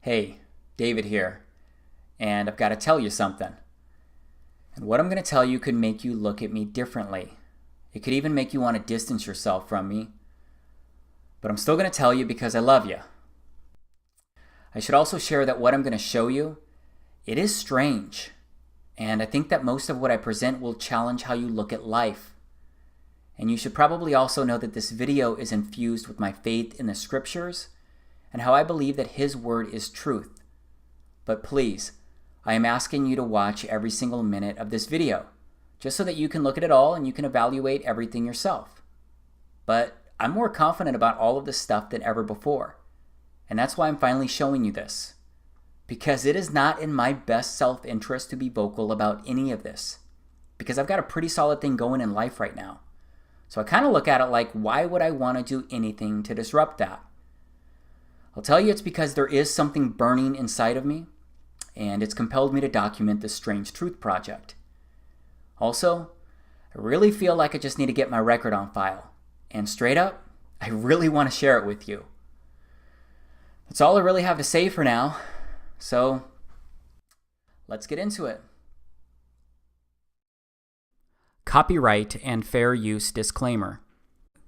Hey, David here, and I've got to tell you something. And what I'm going to tell you could make you look at me differently. It could even make you want to distance yourself from me. But I'm still going to tell you because I love you. I should also share that what I'm going to show you, it is strange. And I think that most of what I present will challenge how you look at life. And you should probably also know that this video is infused with my faith in the scriptures and how I believe that His word is truth. But please, I am asking you to watch every single minute of this video, just so that you can look at it all and you can evaluate everything yourself. But I'm more confident about all of this stuff than ever before. And that's why I'm finally showing you this. Because it is not in my best self-interest to be vocal about any of this. Because I've got a pretty solid thing going in life right now. So I kind of look at it like, why would I want to do anything to disrupt that? I'll tell you it's because there is something burning inside of me, and it's compelled me to document this strange truth project. Also, I really feel like I just need to get my record on file. And straight up, I really want to share it with you. That's all I really have to say for now. So, let's get into it. Copyright and fair use disclaimer.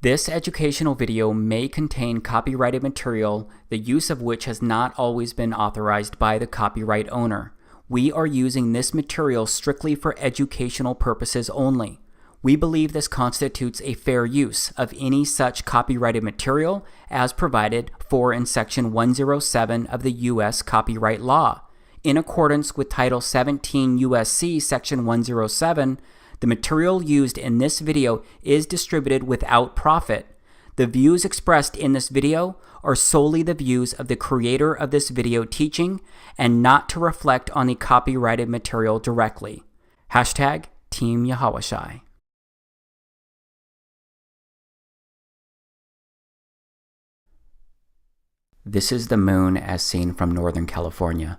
This educational video may contain copyrighted material, the use of which has not always been authorized by the copyright owner. We are using this material strictly for educational purposes only. We believe this constitutes a fair use of any such copyrighted material as provided for in Section 107 of the U.S. Copyright Law. In accordance with Title 17 U.S.C. Section 107, the material used in this video is distributed without profit. The views expressed in this video are solely the views of the creator of this video teaching and not to reflect on the copyrighted material directly. Hashtag Team Yahawashai. This is the moon as seen from Northern California.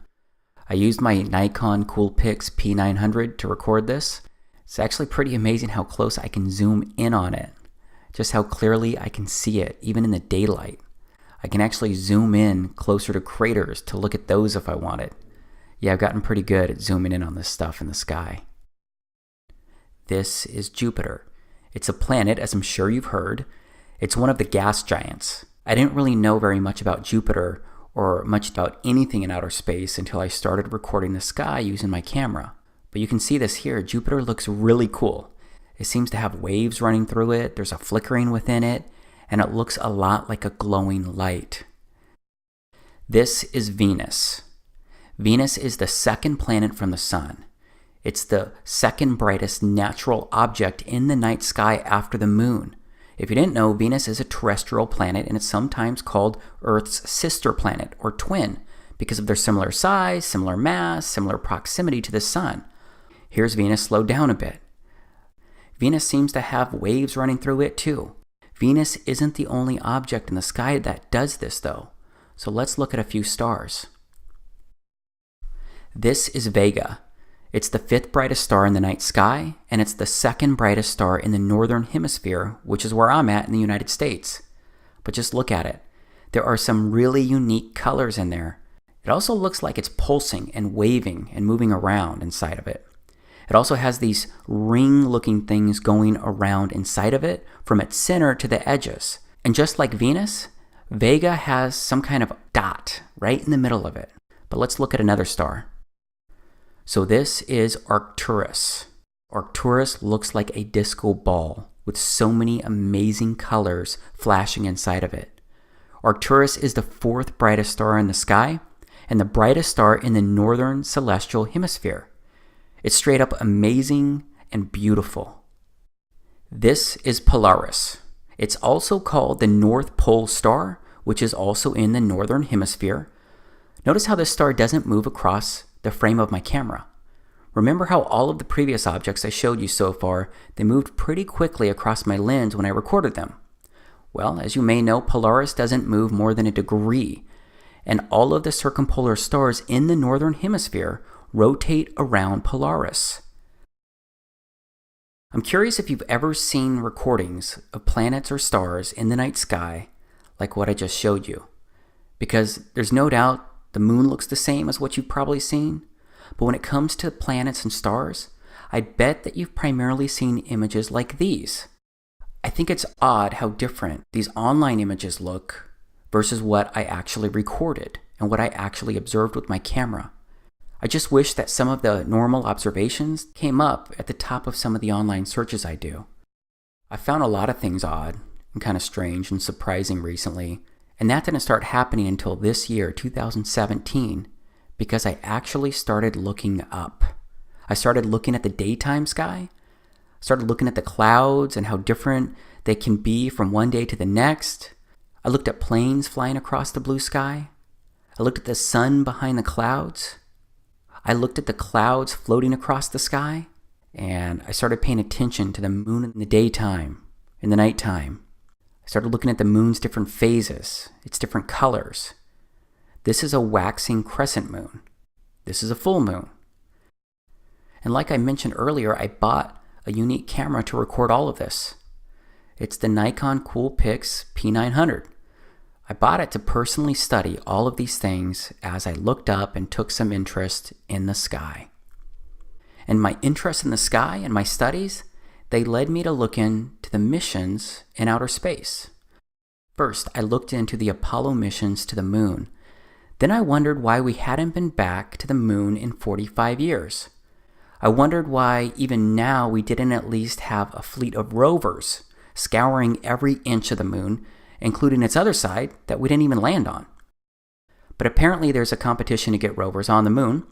I used my Nikon Coolpix P900 to record this. It's actually pretty amazing how close I can zoom in on it. Just how clearly I can see it, even in the daylight. I can actually zoom in closer to craters to look at those if I wanted. Yeah, I've gotten pretty good at zooming in on this stuff in the sky. This is Jupiter. It's a planet, as I'm sure you've heard. It's one of the gas giants. I didn't really know very much about Jupiter or much about anything in outer space until I started recording the sky using my camera. But you can see this here. Jupiter looks really cool. It seems to have waves running through it. There's a flickering within it, and it looks a lot like a glowing light. This is Venus. Venus is the second planet from the sun. It's the second brightest natural object in the night sky after the moon. If you didn't know, Venus is a terrestrial planet, and it's sometimes called Earth's sister planet or twin because of their similar size, similar mass, similar proximity to the sun. Here's Venus slowed down a bit. Venus seems to have waves running through it too. Venus isn't the only object in the sky that does this though. So let's look at a few stars. This is Vega. It's the fifth brightest star in the night sky, and it's the second brightest star in the northern hemisphere, which is where I'm at in the United States. But just look at it. There are some really unique colors in there. It also looks like it's pulsing and waving and moving around inside of it. It also has these ring-looking things going around inside of it from its center to the edges. And just like Venus, Vega has some kind of dot right in the middle of it. But let's look at another star. So this is Arcturus. Arcturus looks like a disco ball with so many amazing colors flashing inside of it. Arcturus is the fourth brightest star in the sky and the brightest star in the northern celestial hemisphere. It's straight up amazing and beautiful. This is Polaris. It's also called the North Pole Star, which is also in the northern hemisphere. Notice how this star doesn't move across the frame of my camera. Remember how all of the previous objects I showed you so far, they moved pretty quickly across my lens when I recorded them. Well, as you may know, Polaris doesn't move more than a degree, and all of the circumpolar stars in the northern hemisphere rotate around Polaris. I'm curious if you've ever seen recordings of planets or stars in the night sky like what I just showed you, because there's no doubt The moon looks the same as what you've probably seen. But when it comes to planets and stars, I bet that you've primarily seen images like these. I think it's odd how different these online images look versus what I actually recorded and what I actually observed with my camera. I just wish that some of the normal observations came up at the top of some of the online searches I do. I found a lot of things odd and kind of strange and surprising recently, and that didn't start happening until this year, 2017, because I actually started looking up. I started looking at the daytime sky, started looking at the clouds and how different they can be from one day to the next. I looked at planes flying across the blue sky. I looked at the sun behind the clouds. I looked at the clouds floating across the sky, and I started paying attention to the moon in the daytime, in the nighttime. I started looking at the moon's different phases, its different colors. This is a waxing crescent moon. This is a full moon. And like I mentioned earlier, I bought a unique camera to record all of this. It's the Nikon Coolpix P900. I bought it to personally study all of these things as I looked up and took some interest in the sky. And my interest in the sky and my studies, they led me to look into the missions in outer space. First, I looked into the Apollo missions to the moon. Then I wondered why we hadn't been back to the moon in 45 years. I wondered why even now we didn't at least have a fleet of rovers scouring every inch of the moon, including its other side that we didn't even land on. But apparently there's a competition to get rovers on the moon.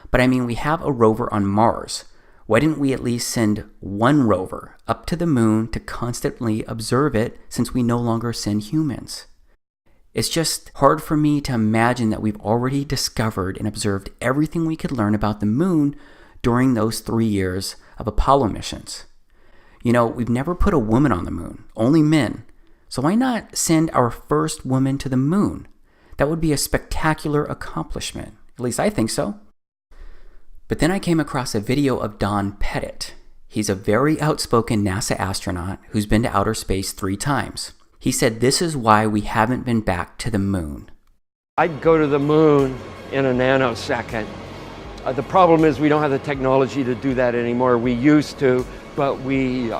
But I mean, we have a rover on Mars. Why didn't we at least send one rover up to the moon to constantly observe it, since we no longer send humans? It's just hard for me to imagine that we've already discovered and observed everything we could learn about the moon during those 3 years of Apollo missions. You know, we've never put a woman on the moon, only men. So why not send our first woman to the moon? That would be a spectacular accomplishment. At least I think so. But then I came across a video of Don Pettit. He's a very outspoken NASA astronaut who's been to outer space 3 times. He said this is why we haven't been back to the moon. I'd go to the moon in a nanosecond. The problem is we don't have the technology to do that anymore. We used to, but we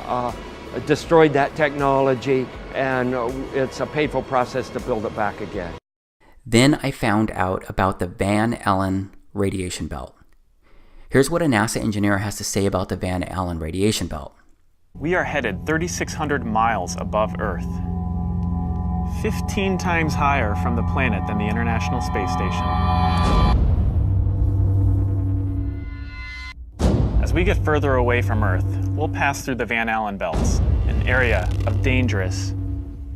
destroyed that technology, and it's a painful process to build it back again. Then I found out about the Van Allen radiation belt. Here's what a NASA engineer has to say about the Van Allen radiation belt. We are headed 3,600 miles above Earth, 15 times higher from the planet than the International Space Station. As we get further away from Earth, we'll pass through the Van Allen belts, an area of dangerous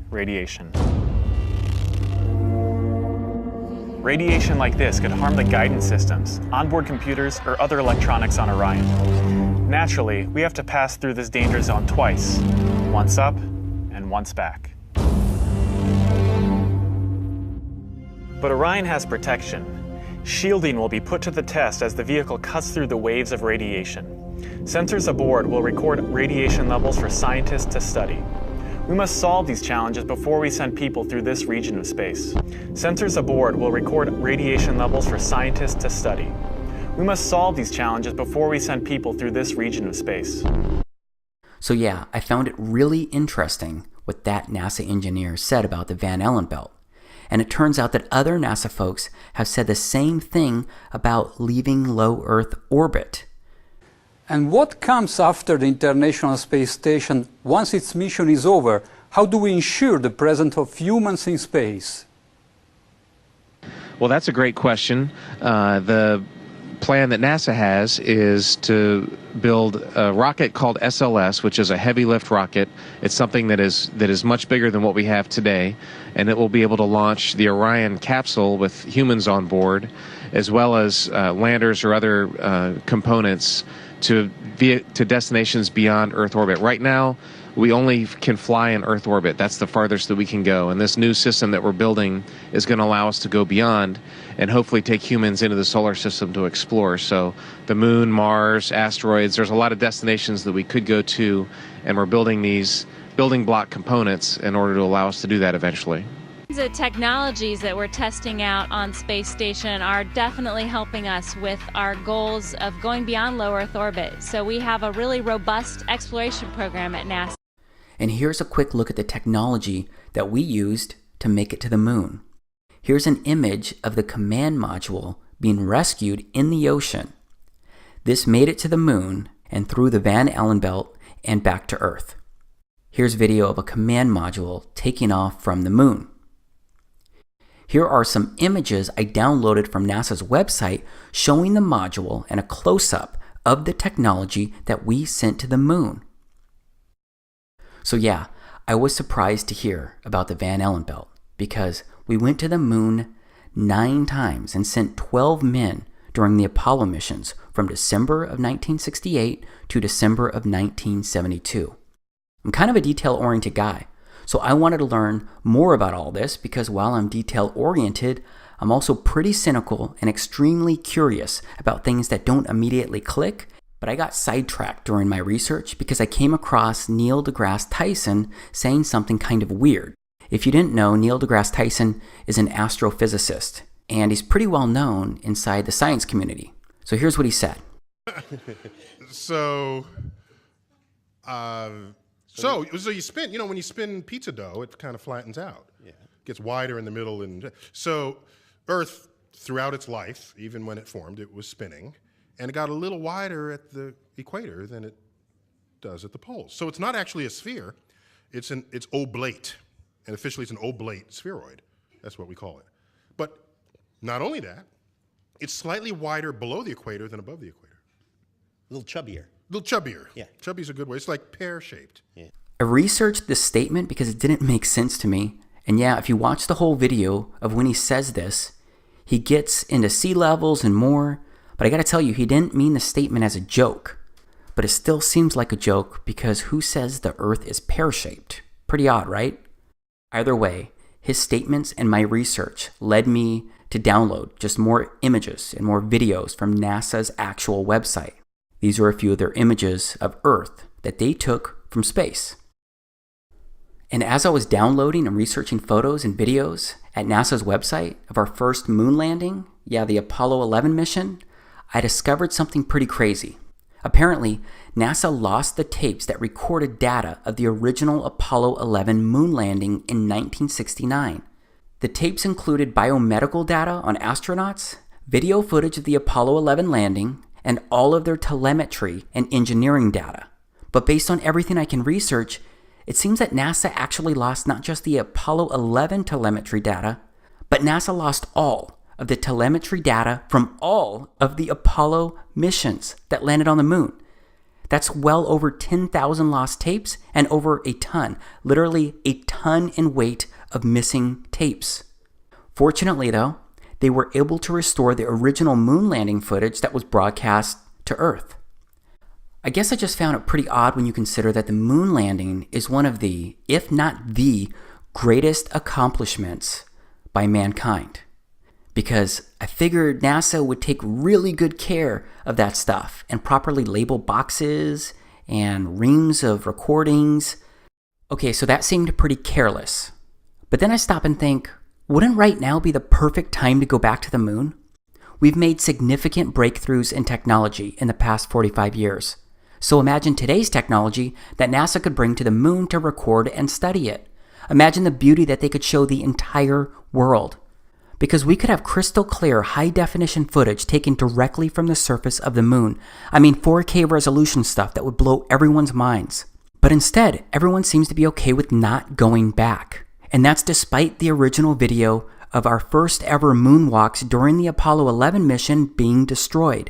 radiation. Radiation like this could harm the guidance systems, onboard computers, or other electronics on Orion. Naturally, we have to pass through this danger zone twice, once up and once back. But Orion has protection. Shielding will be put to the test as the vehicle cuts through the waves of radiation. Sensors aboard will record radiation levels for scientists to study. We must solve these challenges before we send people through this region of space. Sensors aboard will record radiation levels for scientists to study. We must solve these challenges before we send people through this region of space. So yeah, I found it really interesting what that NASA engineer said about the Van Allen belt. And it turns out that other NASA folks have said the same thing about leaving low Earth orbit. And what comes after the International Space Station once its mission is over? How do we ensure the presence of humans in space? Well, that's a great question. The plan that NASA has is to build a rocket called SLS, which is a heavy lift rocket. It's something that is much bigger than what we have today, and it will be able to launch the Orion capsule with humans on board, as well as landers or other components to destinations beyond Earth orbit. Right now, we only can fly in Earth orbit. That's the farthest that we can go. And this new system that we're building is going to allow us to go beyond and hopefully take humans into the solar system to explore. So the moon, Mars, asteroids, there's a lot of destinations that we could go to, and we're building these building block components in order to allow us to do that eventually. The technologies that we're testing out on Space Station are definitely helping us with our goals of going beyond low Earth orbit. So we have a really robust exploration program at NASA. And here's a quick look at the technology that we used to make it to the moon. Here's an image of the command module being rescued in the ocean. This made it to the moon and through the Van Allen belt and back to Earth. Here's video of a command module taking off from the moon. Here are some images I downloaded from NASA's website showing the module and a close-up of the technology that we sent to the moon. So yeah, I was surprised to hear about the Van Allen belt because we went to the moon 9 times and sent 12 men during the Apollo missions from December of 1968 to December of 1972. I'm kind of a detail-oriented guy, so I wanted to learn more about all this because while I'm detail-oriented, I'm also pretty cynical and extremely curious about things that don't immediately click, but I got sidetracked during my research because I came across Neil deGrasse Tyson saying something kind of weird. If you didn't know, Neil deGrasse Tyson is an astrophysicist, and he's pretty well known inside the science community. So here's what he said. So you spin, when you spin pizza dough, it kind of flattens out. Yeah. Gets wider in the middle. And so Earth, throughout its life, even when it formed, it was spinning. And it got a little wider at the equator than it does at the poles. So it's not actually a sphere. It's oblate. And officially it's an oblate spheroid. That's what we call it. But not only that, it's slightly wider below the equator than above the equator. A little chubbier. A little chubbier. Yeah. Chubby's a good way. It's like pear-shaped. Yeah. I researched this statement because it didn't make sense to me. And yeah, if you watch the whole video of when he says this, he gets into sea levels and more. But I gotta tell you, he didn't mean the statement as a joke. But it still seems like a joke because who says the Earth is pear-shaped? Pretty odd, right? Either way, his statements and my research led me to download just more images and more videos from NASA's actual website. These are a few of their images of Earth that they took from space. And as I was downloading and researching photos and videos at NASA's website of our first moon landing, the Apollo 11 mission, I discovered something pretty crazy. Apparently, NASA lost the tapes that recorded data of the original Apollo 11 moon landing in 1969. The tapes included biomedical data on astronauts, video footage of the Apollo 11 landing, and all of their telemetry and engineering data. But based on everything I can research, it seems that NASA actually lost not just the Apollo 11 telemetry data, but NASA lost all of the telemetry data from all of the Apollo missions that landed on the moon. That's well over 10,000 lost tapes and over a ton, literally a ton in weight of missing tapes. Fortunately though, they were able to restore the original moon landing footage that was broadcast to Earth. I guess I just found it pretty odd when you consider that the moon landing is one of the, if not the, greatest accomplishments by mankind. Because I figured NASA would take really good care of that stuff and properly label boxes and reams of recordings. Okay, so that seemed pretty careless. But then I stop and think, wouldn't right now be the perfect time to go back to the moon? We've made significant breakthroughs in technology in the past 45 years. So imagine today's technology that NASA could bring to the moon to record and study it. Imagine the beauty that they could show the entire world. Because we could have crystal clear, high-definition footage taken directly from the surface of the moon. I mean 4K resolution stuff that would blow everyone's minds. But instead, everyone seems to be okay with not going back. And that's despite the original video of our first ever moonwalks during the Apollo 11 mission being destroyed.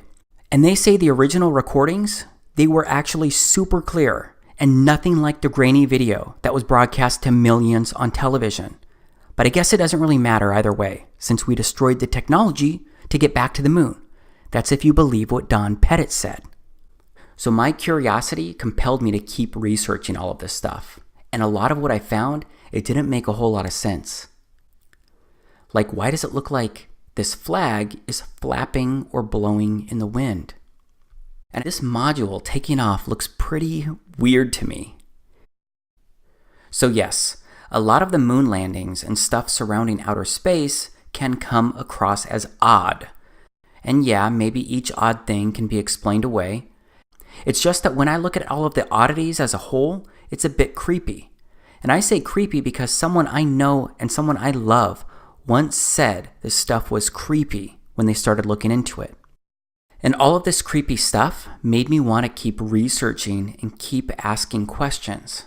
And they say the original recordings, they were actually super clear and nothing like the grainy video that was broadcast to millions on television. But I guess it doesn't really matter either way, since we destroyed the technology to get back to the moon. That's if you believe what Don Pettit said. So my curiosity compelled me to keep researching all of this stuff. And a lot of what I found, it didn't make a whole lot of sense. Like, why does it look like this flag is flapping or blowing in the wind? And this module taking off looks pretty weird to me. So yes, A lot of the moon landings and stuff surrounding outer space can come across as odd. And yeah, maybe each odd thing can be explained away. It's just that when I look at all of the oddities as a whole, it's a bit creepy. And I say creepy because someone I know and someone I love once said this stuff was creepy when they started looking into it. And all of this creepy stuff made me want to keep researching and keep asking questions.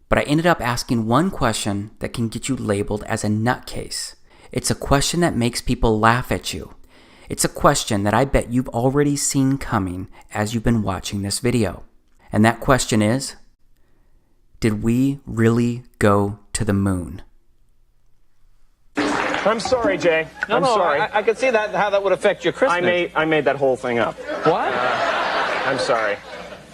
But I ended up asking one question that can get you labeled as a nutcase. It's a question that makes people laugh at you. It's a question that I bet you've already seen coming as you've been watching this video. And that question is, did we really go to the moon? I'm sorry, Jay. I'm sorry. I could see that how that would affect your Christmas. I made that whole thing up. What? I'm sorry.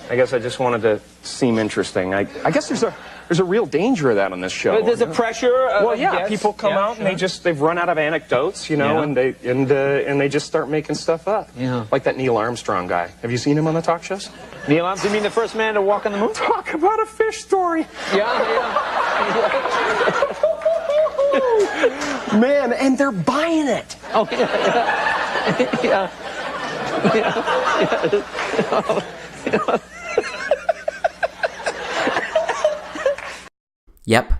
I guess I just wanted to seem interesting. I guess there's a real danger of that on this show. But there's a pressure. Well, yeah, yes. people come out and they've run out of anecdotes, you know, and they just start making stuff up. Yeah. Like that Neil Armstrong guy. Have you seen him on the talk shows? Neil Armstrong, you mean the first man to walk on the moon? Talk about a fish story. Yeah. Man, and they're buying it. Oh, yeah. Yep,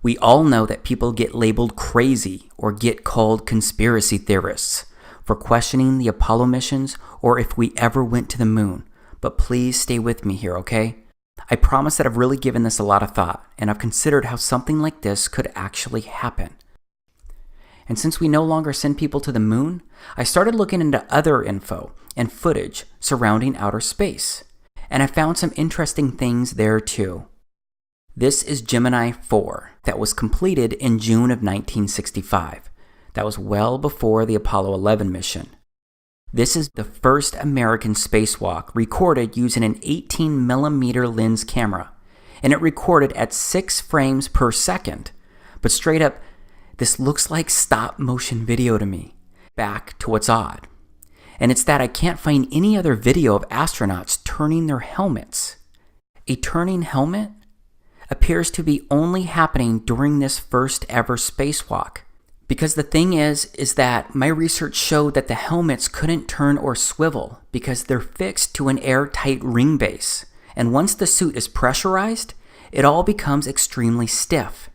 we all know that people get labeled crazy or get called conspiracy theorists for questioning the Apollo missions or if we ever went to the moon. But please stay with me here, okay? I promise that I've really given this a lot of thought, and I've considered how something like this could actually happen. And since we no longer send people to the moon, I started looking into other info and footage surrounding outer space. And I found some interesting things there too. This is Gemini 4 that was completed in June of 1965. That was well before the Apollo 11 mission. This is the first American spacewalk recorded using an 18mm lens camera, and it recorded at 6 frames per second. But straight up, this looks like stop motion video to me. Back to what's odd. And it's that I can't find any other video of astronauts turning their helmets. A turning helmet appears to be only happening during this first ever spacewalk. Because the thing is that my research showed that the helmets couldn't turn or swivel because they're fixed to an airtight ring base. And once the suit is pressurized, it all becomes extremely stiff.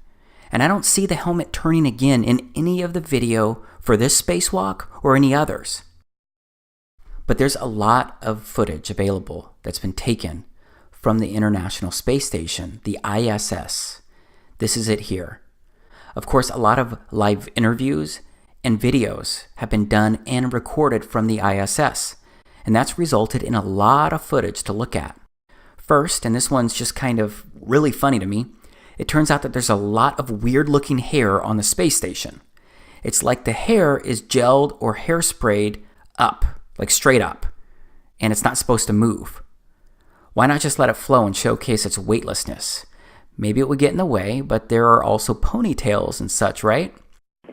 And I don't see the helmet turning again in any of the video for this spacewalk or any others. But there's a lot of footage available that's been taken from the International Space Station, the ISS. This is it here. Of course, a lot of live interviews and videos have been done and recorded from the ISS, and that's resulted in a lot of footage to look at. First, and this one's just kind of really funny to me, it turns out that there's a lot of weird-looking hair on the space station. It's like the hair is gelled or hairsprayed up, like straight up, and it's not supposed to move. Why not just let it flow and showcase its weightlessness? Maybe it would get in the way, but there are also ponytails and such, right?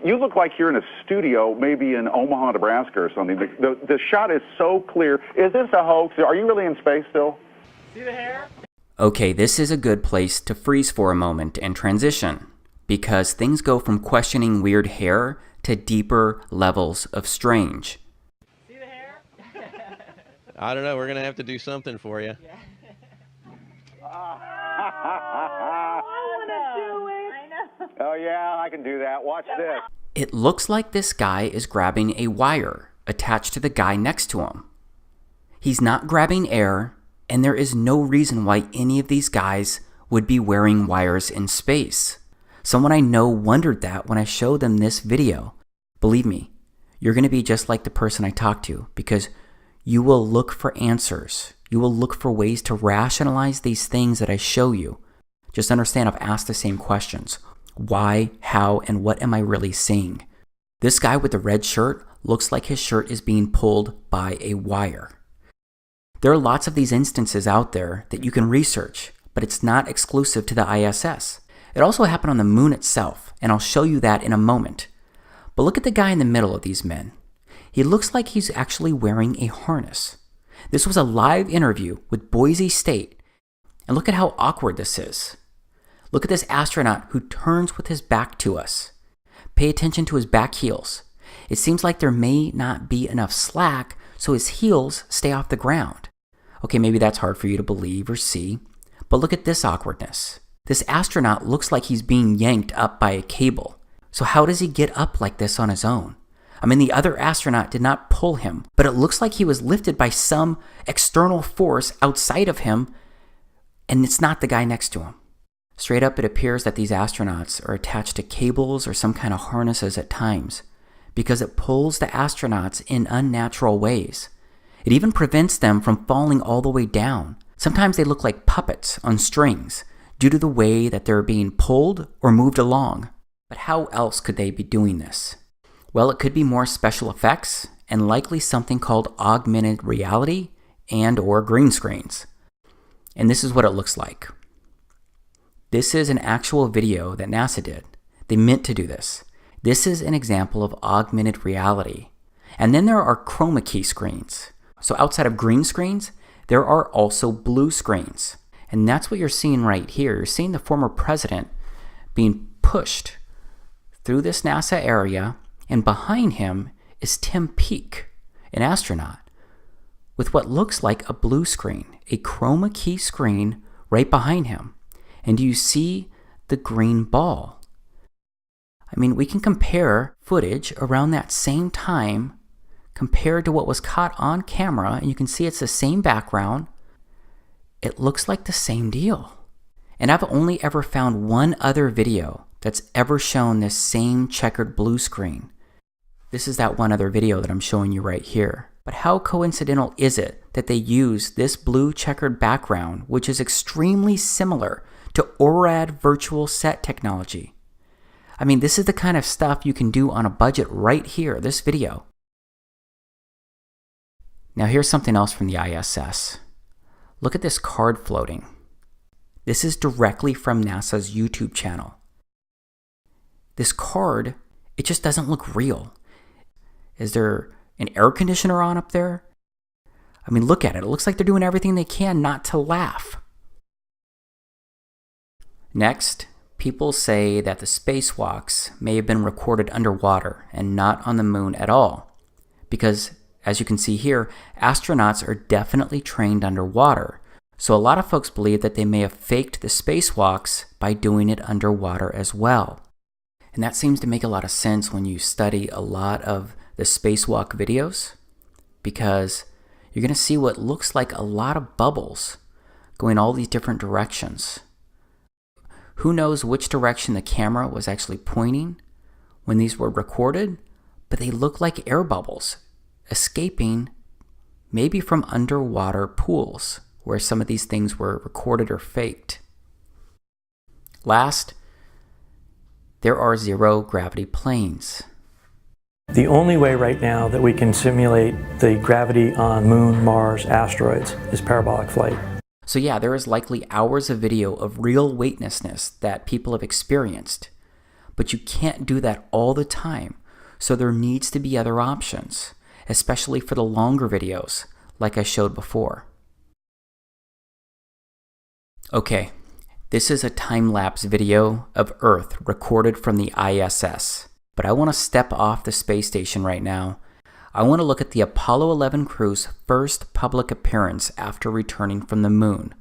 You look like you're in a studio, maybe in Omaha, Nebraska or something. The shot is so clear. Is this a hoax? Are you really in space still? See the hair? Okay, this is a good place to freeze for a moment and transition, because things go from questioning weird hair to deeper levels of strange. See the hair? I don't know. We're going to have to do something for you. Yeah. Oh, yeah, I can do that. Watch this. It looks like this guy is grabbing a wire attached to the guy next to him. He's not grabbing air, and there is no reason why any of these guys would be wearing wires in space. Someone I know wondered that when I showed them this video. Believe me, you're going to be just like the person I talked to, because you will look for answers. You will look for ways to rationalize these things that I show you. Just understand I've asked the same questions. Why, how, and what am I really seeing? This guy with the red shirt looks like his shirt is being pulled by a wire. There are lots of these instances out there that you can research, but it's not exclusive to the ISS. It also happened on the moon itself, and I'll show you that in a moment. But look at the guy in the middle of these men. He looks like he's actually wearing a harness. This was a live interview with Boise State, and look at how awkward this is. Look at this astronaut who turns with his back to us. Pay attention to his back heels. It seems like there may not be enough slack, so his heels stay off the ground. Okay, maybe that's hard for you to believe or see, but look at this awkwardness. This astronaut looks like he's being yanked up by a cable. So how does he get up like this on his own? I mean, the other astronaut did not pull him, but it looks like he was lifted by some external force outside of him, and it's not the guy next to him. Straight up, it appears that these astronauts are attached to cables or some kind of harnesses at times, because it pulls the astronauts in unnatural ways. It even prevents them from falling all the way down. Sometimes they look like puppets on strings due to the way that they're being pulled or moved along. But how else could they be doing this? Well, it could be more special effects and likely something called augmented reality and or green screens. And this is what it looks like. This is an actual video that NASA did. They meant to do this. This is an example of augmented reality. And then there are chroma key screens. So outside of green screens, there are also blue screens. And that's what you're seeing right here. You're seeing the former president being pushed through this NASA area, and behind him is Tim Peake, an astronaut, with what looks like a blue screen, a chroma key screen right behind him. And do you see the green ball? I mean, we can compare footage around that same time compared to what was caught on camera, and you can see it's the same background. It looks like the same deal. And I've only ever found one other video that's ever shown this same checkered blue screen. This is that one other video that I'm showing you right here. But how coincidental is it that they use this blue checkered background, which is extremely similar to ORAD virtual set technology? I mean, this is the kind of stuff you can do on a budget right here, this video. Now here's something else from the ISS. Look at this card floating. This is directly from NASA's YouTube channel. This card, it just doesn't look real. Is there an air conditioner on up there? I mean, look at it. It looks like they're doing everything they can not to laugh. Next, people say that the spacewalks may have been recorded underwater and not on the moon at all. Because, as you can see here, astronauts are definitely trained underwater. So a lot of folks believe that they may have faked the spacewalks by doing it underwater as well. And that seems to make a lot of sense when you study a lot of the spacewalk videos, because you're going to see what looks like a lot of bubbles going all these different directions. Who knows which direction the camera was actually pointing when these were recorded, but they look like air bubbles escaping maybe from underwater pools where some of these things were recorded or faked. Last, there are zero gravity planes. The only way right now that we can simulate the gravity on Moon, Mars, asteroids is parabolic flight. So yeah, there is likely hours of video of real weightlessness that people have experienced, but you can't do that all the time, so there needs to be other options, especially for the longer videos like I showed before. Okay, this is a time-lapse video of Earth recorded from the ISS, but I want to step off the space station right now. I want to look at the Apollo 11 crew's first public appearance after returning from the moon.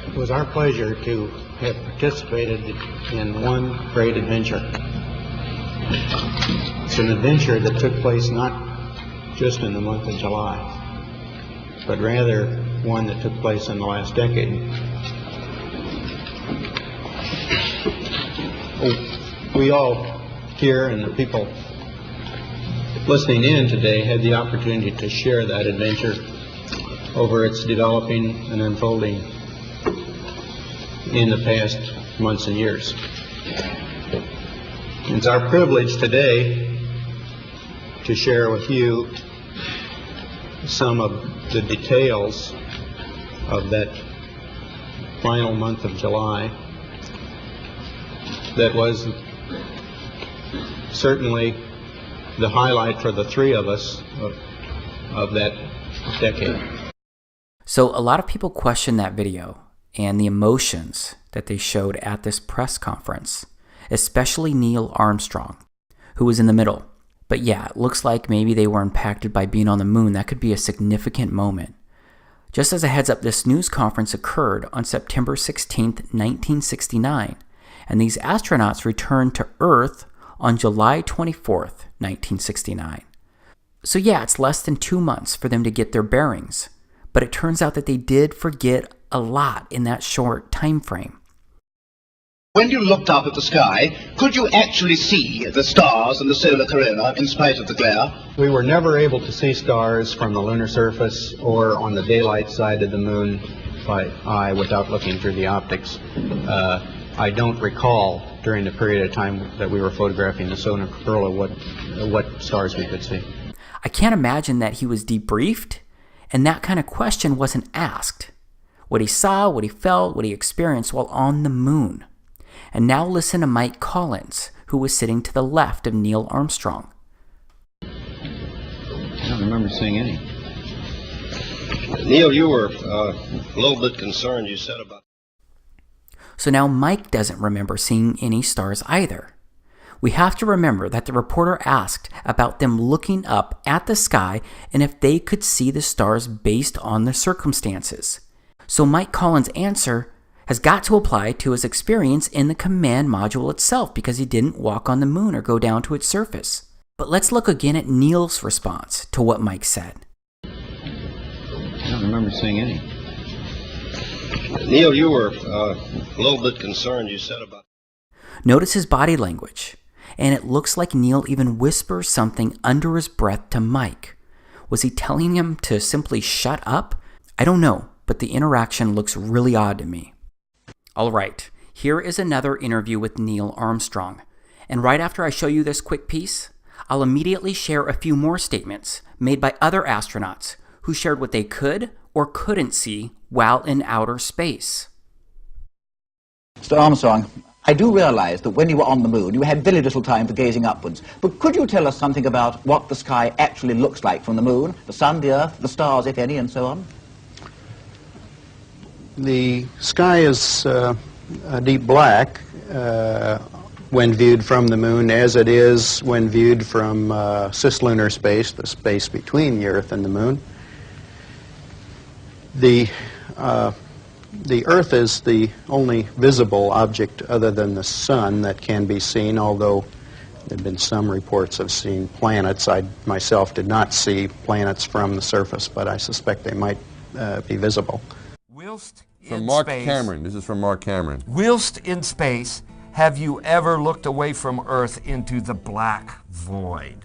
It was our pleasure to have participated in one great adventure. It's an adventure that took place not just in the month of July, but rather one that took place in the last decade. We all here and the people listening in today had the opportunity to share that adventure over its developing and unfolding in the past months and years. It's our privilege today to share with you some of the details of that final month of July that was certainly the highlight for the three of us of that decade. So a lot of people question that video and the emotions that they showed at this press conference, especially Neil Armstrong, who was in the middle. But yeah, it looks like maybe they were impacted by being on the moon. That could be a significant moment. Just as a heads up, this news conference occurred on September 16th, 1969, and these astronauts returned to Earth on July 24th, 1969. So yeah, it's less than 2 months for them to get their bearings, but it turns out that they did forget a lot in that short time frame. When you looked up at the sky, could you actually see the stars and the solar corona in spite of the glare? We were never able to see stars from the lunar surface or on the daylight side of the moon by eye without looking through the optics. I don't recall during the period of time that we were photographing the solar corona what stars we could see. I can't imagine that he was debriefed and that kind of question wasn't asked. What he saw, what he felt, what he experienced while on the moon. And now listen to Mike Collins, who was sitting to the left of Neil Armstrong. I don't remember seeing any. Neil, you were a little bit concerned, you said about... So now Mike doesn't remember seeing any stars either. We have to remember that the reporter asked about them looking up at the sky and if they could see the stars based on the circumstances. So Mike Collins' answer has got to apply to his experience in the command module itself because he didn't walk on the moon or go down to its surface. But let's look again at Neil's response to what Mike said. I don't remember seeing any. Neil, you were a little bit concerned, you said about... Notice his body language, and it looks like Neil even whispers something under his breath to Mike. Was he telling him to simply shut up? I don't know, but the interaction looks really odd to me. All right, here is another interview with Neil Armstrong. And right after I show you this quick piece, I'll immediately share a few more statements made by other astronauts who shared what they could or couldn't see while in outer space. Mr. Armstrong, I do realize that when you were on the moon, you had very little time for gazing upwards. But could you tell us something about what the sky actually looks like from the moon, the sun, the earth, the stars, if any, and so on? The sky is a deep black when viewed from the moon, as it is when viewed from cislunar space, the space between the Earth and the moon. The Earth is the only visible object other than the sun that can be seen, although there have been some reports of seeing planets. I myself did not see planets from the surface, but I suspect they might be visible. From Mark Cameron. This is from Mark Cameron. Whilst in space, have you ever looked away from Earth into the black void?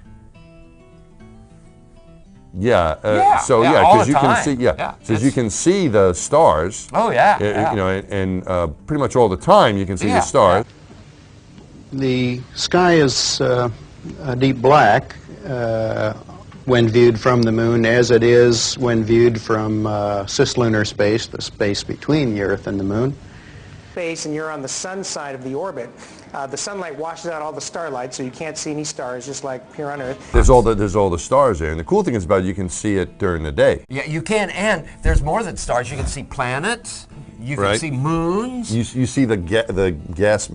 Yeah. All because the you time. can see. Because you can see the stars. Oh yeah. You know, and pretty much all the time you can see the stars. The sky is a deep black when viewed from the moon, as it is when viewed from cislunar space, the space between the Earth and the moon. Space, and you're on the sun side of the orbit. The sunlight washes out all the starlight, so you can't see any stars, just like here on Earth. There's all the stars there, and the cool thing is about it, you can see it during the day. Yeah, you can, and there's more than stars. You can see planets. You can see moons. You see the gas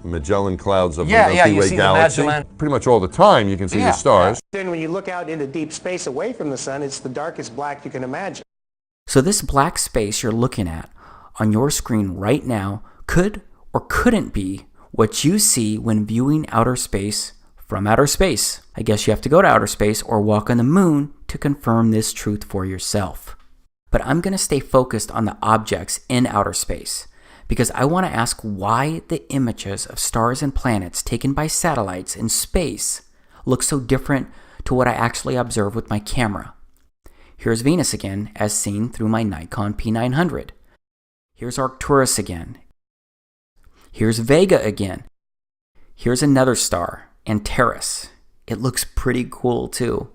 Magellan clouds of the you Milky Way see galaxy. the Magellan. Pretty much all the time you can see the stars. Then when you look out into deep space away from the sun, it's the darkest black you can imagine. So this black space you're looking at on your screen right now could or couldn't be what you see when viewing outer space from outer space. I guess you have to go to outer space or walk on the moon to confirm this truth for yourself. But I'm going to stay focused on the objects in outer space because I want to ask why the images of stars and planets taken by satellites in space look so different to what I actually observe with my camera. Here's Venus again, as seen through my Nikon P900. Here's Arcturus again. Here's Vega again. Here's another star, Antares. It looks pretty cool too.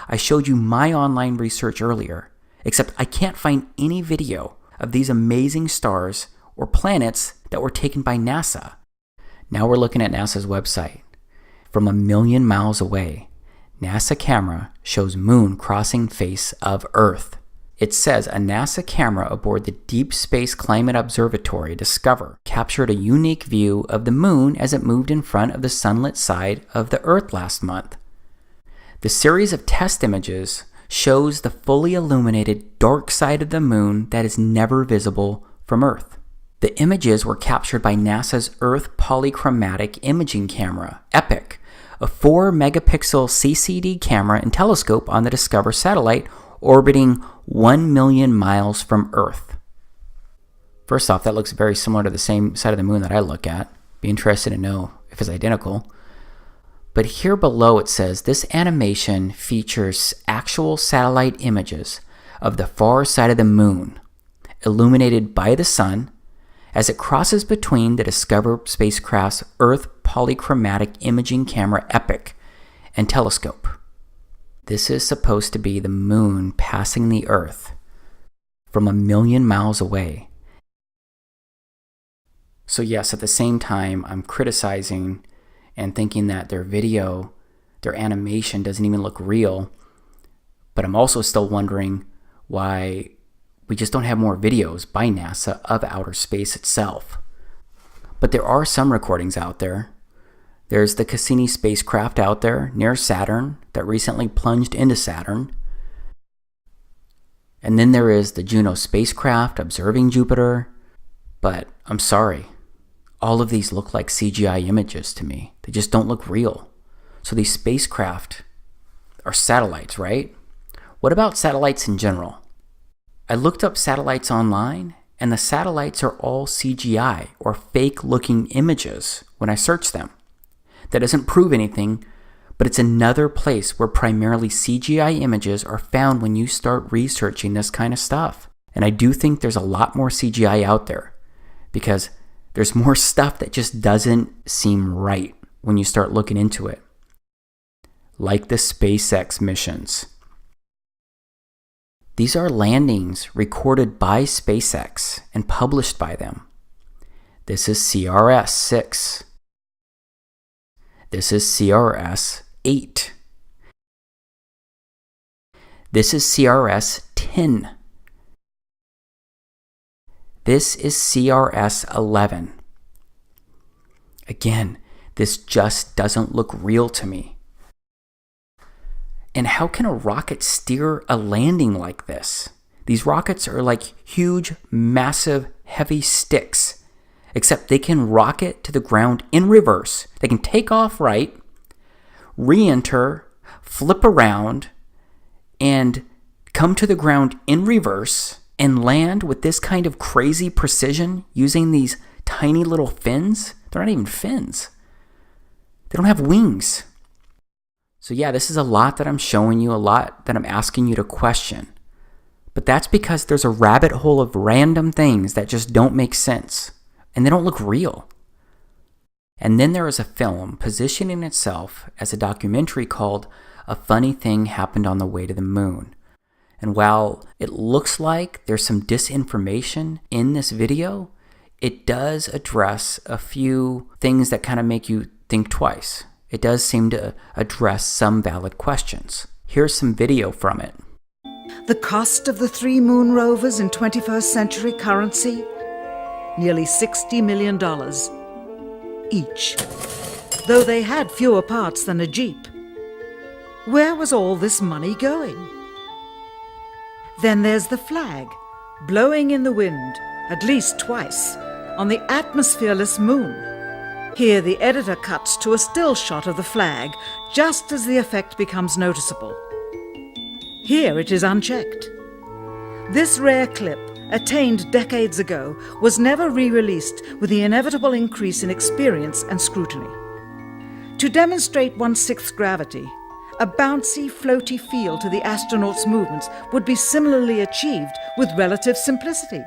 I showed you my online research earlier, except I can't find any video of these amazing stars or planets that were taken by NASA. Now we're looking at NASA's website. From 1 million miles away, NASA camera shows moon crossing face of Earth. It says a NASA camera aboard the Deep Space Climate Observatory Discover captured a unique view of the moon as it moved in front of the sunlit side of the Earth last month. The series of test images shows the fully illuminated dark side of the moon that is never visible from Earth. The images were captured by NASA's Earth Polychromatic Imaging Camera, EPIC, a 4-megapixel CCD camera and telescope on the Discover satellite orbiting 1 million miles from Earth. First off, that looks very similar to the same side of the moon that I look at. Be interested to know if it's identical. But here below it says this animation features actual satellite images of the far side of the moon, illuminated by the sun, as it crosses between the Discover spacecraft's Earth Polychromatic Imaging Camera EPIC and telescope. This is supposed to be the moon passing the Earth from 1 million miles away. So yes, at the same time, I'm criticizing and thinking that their video, their animation doesn't even look real, but I'm also still wondering why we just don't have more videos by NASA of outer space itself. But there are some recordings out there. There's the Cassini spacecraft out there near Saturn that recently plunged into Saturn. And then there is the Juno spacecraft observing Jupiter. But I'm sorry, all of these look like CGI images to me. They just don't look real. So these spacecraft are satellites, right? What about satellites in general? I looked up satellites online, and the satellites are all CGI or fake-looking images when I search them. That doesn't prove anything, but it's another place where primarily CGI images are found when you start researching this kind of stuff. And I do think there's a lot more CGI out there because there's more stuff that just doesn't seem right when you start looking into it. Like the SpaceX missions. These are landings recorded by SpaceX and published by them. This is CRS-6. This is CRS-8. This is CRS-10. This is CRS-11. Again, this just doesn't look real to me. And how can a rocket steer a landing like this? These rockets are like huge, massive, heavy sticks. Except they can rocket to the ground in reverse. They can take off right, re-enter, flip around, and come to the ground in reverse and land with this kind of crazy precision using these tiny little fins. They're not even fins. They don't have wings. So yeah, this is a lot that I'm showing you, a lot that I'm asking you to question. But that's because there's a rabbit hole of random things that just don't make sense. And they don't look real. And then there is a film positioning itself as a documentary called A Funny Thing Happened on the Way to the Moon. And while it looks like there's some disinformation in this video, it does address a few things that kind of make you think twice. It does seem to address some valid questions. Here's some video from it. The cost of the 3 moon rovers in 21st century currency? Nearly $60 million each, though they had fewer parts than a Jeep. Where was all this money going? Then there's the flag, blowing in the wind, at least twice, on the atmosphereless moon. Here the editor cuts to a still shot of the flag, just as the effect becomes noticeable. Here it is unchecked. This rare clip, attained decades ago, was never re-released with the inevitable increase in experience and scrutiny. To demonstrate 1/6 gravity, a bouncy, floaty feel to the astronauts' movements would be similarly achieved with relative simplicity.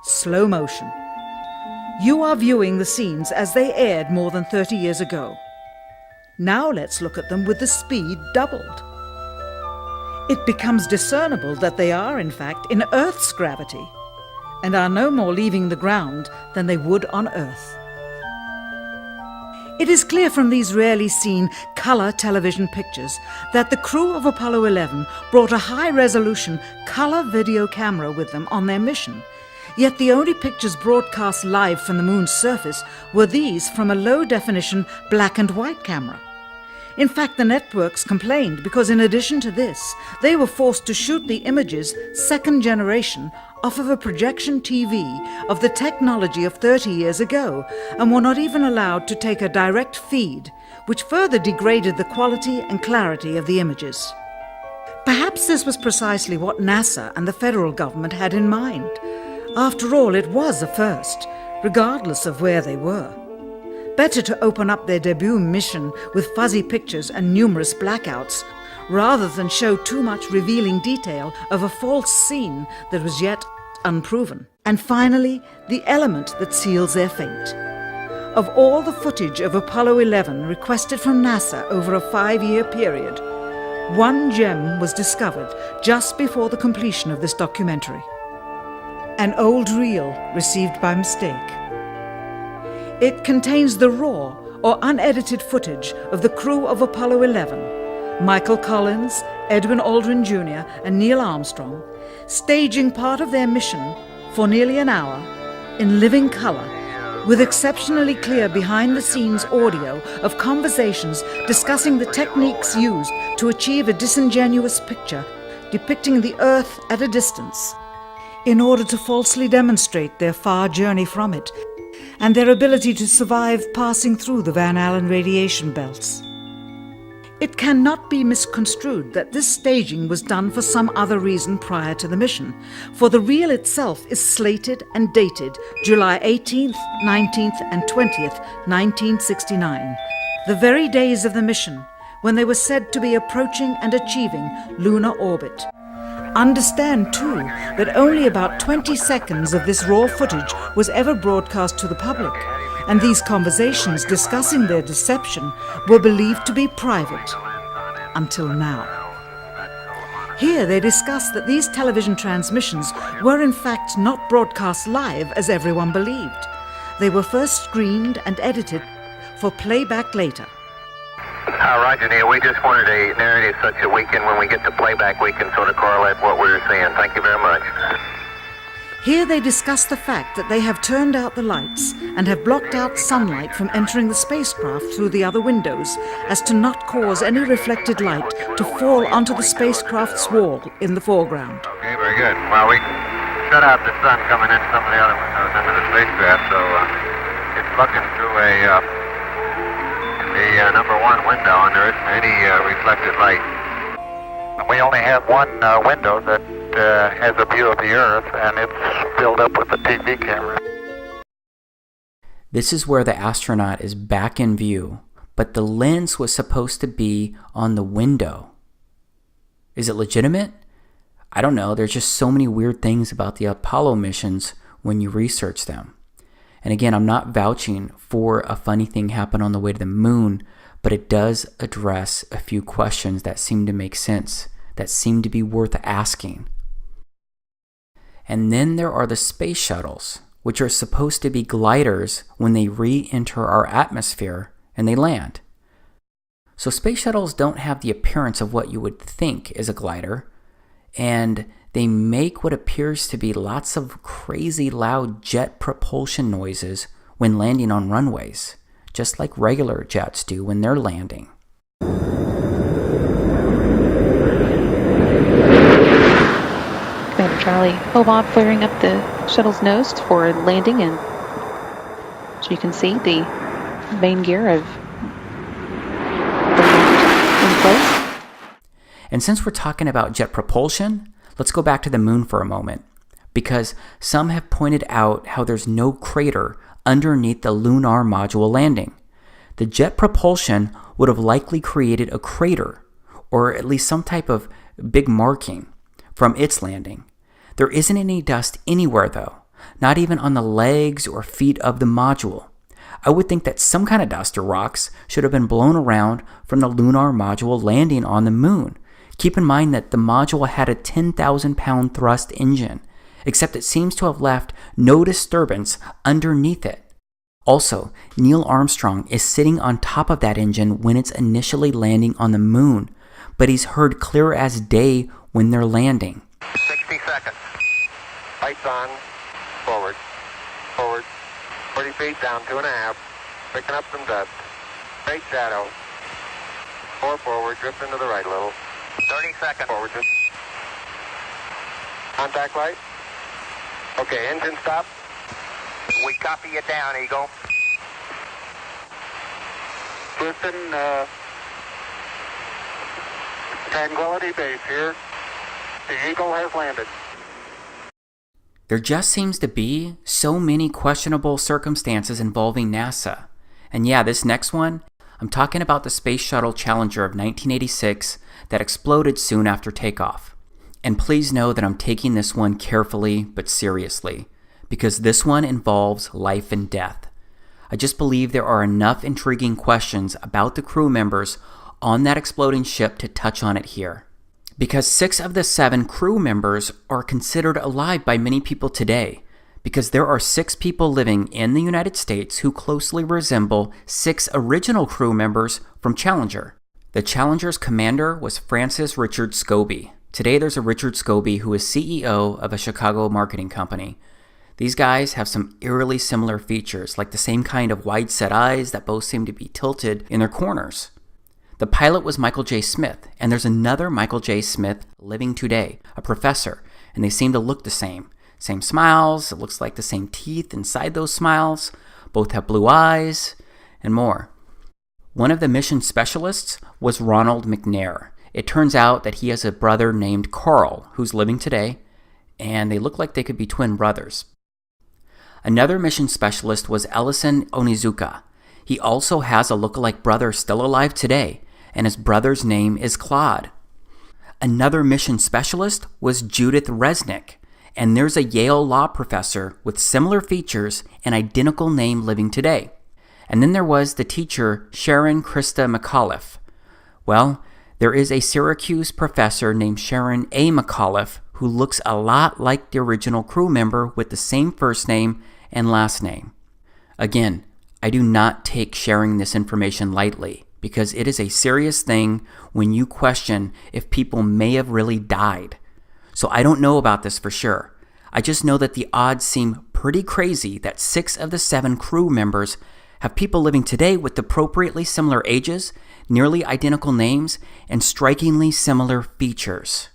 Slow motion. You are viewing the scenes as they aired more than 30 years ago. Now let's look at them with the speed doubled. It becomes discernible that they are, in fact, in Earth's gravity, and are no more leaving the ground than they would on Earth. It is clear from these rarely seen color television pictures that the crew of Apollo 11 brought a high-resolution color video camera with them on their mission. Yet the only pictures broadcast live from the moon's surface were these from a low-definition black and white camera. In fact, the networks complained because in addition to this, they were forced to shoot the images, second generation, off of a projection TV of the technology of 30 years ago, and were not even allowed to take a direct feed, which further degraded the quality and clarity of the images. Perhaps this was precisely what NASA and the federal government had in mind. After all, it was a first, regardless of where they were. Better to open up their debut mission with fuzzy pictures and numerous blackouts, rather than show too much revealing detail of a false scene that was yet unproven. And finally, the element that seals their fate. Of all the footage of Apollo 11 requested from NASA over a 5-year period, one gem was discovered just before the completion of this documentary. An old reel received by mistake. It contains the raw or unedited footage of the crew of Apollo 11, Michael Collins, Edwin Aldrin Jr., and Neil Armstrong, staging part of their mission for nearly an hour in living color, with exceptionally clear behind-the-scenes audio of conversations discussing the techniques used to achieve a disingenuous picture depicting the Earth at a distance, in order to falsely demonstrate their far journey from it and their ability to survive passing through the Van Allen radiation belts. It cannot be misconstrued that this staging was done for some other reason prior to the mission, for the reel itself is slated and dated July 18th, 19th, and 20th, 1969, the very days of the mission when they were said to be approaching and achieving lunar orbit. Understand, too, that only about 20 seconds of this raw footage was ever broadcast to the public, and these conversations discussing their deception were believed to be private, until now. Here they discuss that these television transmissions were in fact not broadcast live as everyone believed. They were first screened and edited for playback later. Roger, Neil. We just wanted a narrative such that we can, when we get to playback, we can sort of correlate what we were seeing. Thank you very much. Here they discuss the fact that they have turned out the lights and have blocked out sunlight from entering the spacecraft through the other windows, as to not cause any reflected light to fall onto the spacecraft's wall in the foreground. Okay, very good. Well, we shut out the sun coming in some of the other windows into the spacecraft, so it's looking through the number one window, and there isn't any reflected light. We only have one window that has a view of the Earth, and it's filled up with the TV camera. This is where the astronaut is back in view, but the lens was supposed to be on the window. Is it legitimate? I don't know. There's just so many weird things about the Apollo missions when you research them. And again, I'm not vouching for a funny thing happen on the way to the moon, but it does address a few questions that seem to make sense, that seem to be worth asking. And then there are the space shuttles, which are supposed to be gliders when they re-enter our atmosphere and they land. So space shuttles don't have the appearance of what you would think is a glider, and they make what appears to be lots of crazy loud jet propulsion noises when landing on runways, just like regular jets do when they're landing. Commander Charlie Hobart flaring up the shuttle's nose for landing, and as you can see, the main gear of in place. And since we're talking about jet propulsion, let's go back to the moon for a moment, because some have pointed out how there's no crater underneath the lunar module landing. The jet propulsion would have likely created a crater, or at least some type of big marking from its landing. There isn't any dust anywhere though, not even on the legs or feet of the module. I would think that some kind of dust or rocks should have been blown around from the lunar module landing on the moon. Keep in mind that the module had a 10,000-pound thrust engine, except it seems to have left no disturbance underneath it. Also, Neil Armstrong is sitting on top of that engine when it's initially landing on the moon, but he's heard clear as day when they're landing. 60 seconds. Lights on. Forward. Forward. 40 feet down, 2.5. Picking up some dust. Great shadow. 4 forward, drifting to the right a little. 30 seconds. Forward. Contact light. Okay, engine stop. We copy you down, Eagle. Listen, Tranquility Base here. The Eagle has landed. There just seems to be so many questionable circumstances involving NASA. And yeah, this next one, I'm talking about the Space Shuttle Challenger of 1986 that exploded soon after takeoff. And please know that I'm taking this one carefully but seriously, because this one involves life and death. I just believe there are enough intriguing questions about the crew members on that exploding ship to touch on it here. Because 6 of the 7 crew members are considered alive by many people today, because there are 6 people living in the United States who closely resemble 6 original crew members from Challenger. The Challenger's commander was Francis Richard Scobie. Today there's a Richard Scobie who is CEO of a Chicago marketing company. These guys have some eerily similar features, like the same kind of wide-set eyes that both seem to be tilted in their corners. The pilot was Michael J. Smith, and there's another Michael J. Smith living today, a professor, and they seem to look the same. Same smiles, it looks like the same teeth inside those smiles, both have blue eyes, and more. One of the mission specialists was Ronald McNair. It turns out that he has a brother named Carl, who's living today, and they look like they could be twin brothers. Another mission specialist was Ellison Onizuka. He also has a look-alike brother still alive today, and his brother's name is Claude. Another mission specialist was Judith Resnick, and there's a Yale law professor with similar features and identical name living today. And then there was the teacher Sharon Christa McAuliffe. Well, there is a Syracuse professor named Sharon A. McAuliffe who looks a lot like the original crew member with the same first name and last name. Again, I do not take sharing this information lightly, because it is a serious thing when you question if people may have really died. So I don't know about this for sure. I just know that the odds seem pretty crazy that 6 of the 7 crew members have people living today with appropriately similar ages, nearly identical names, and strikingly similar features.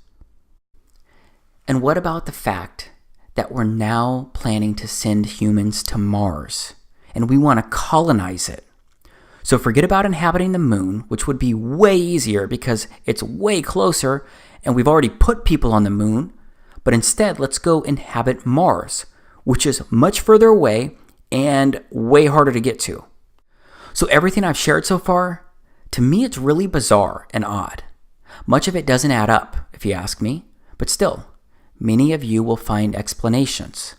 And what about the fact that we're now planning to send humans to Mars, and we want to colonize it? So forget about inhabiting the moon, which would be way easier because it's way closer and we've already put people on the moon, but instead let's go inhabit Mars, which is much further away and way harder to get to. So everything I've shared so far, to me it's really bizarre and odd. Much of it doesn't add up, if you ask me, but still, many of you will find explanations.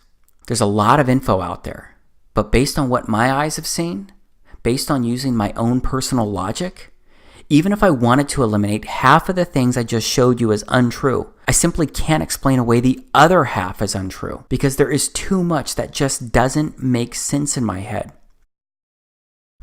There's a lot of info out there, but based on what my eyes have seen, based on using my own personal logic, even if I wanted to eliminate half of the things I just showed you as untrue, I simply can't explain away the other half as untrue because there is too much that just doesn't make sense in my head.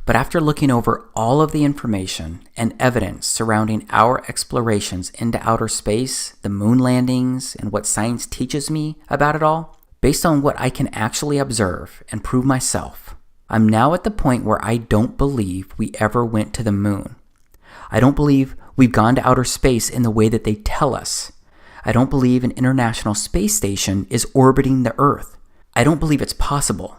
But after looking over all of the information and evidence surrounding our explorations into outer space, the moon landings, and what science teaches me about it all, based on what I can actually observe and prove myself, I'm now at the point where I don't believe we ever went to the moon. I don't believe we've gone to outer space in the way that they tell us. I don't believe an International Space Station is orbiting the Earth. I don't believe it's possible.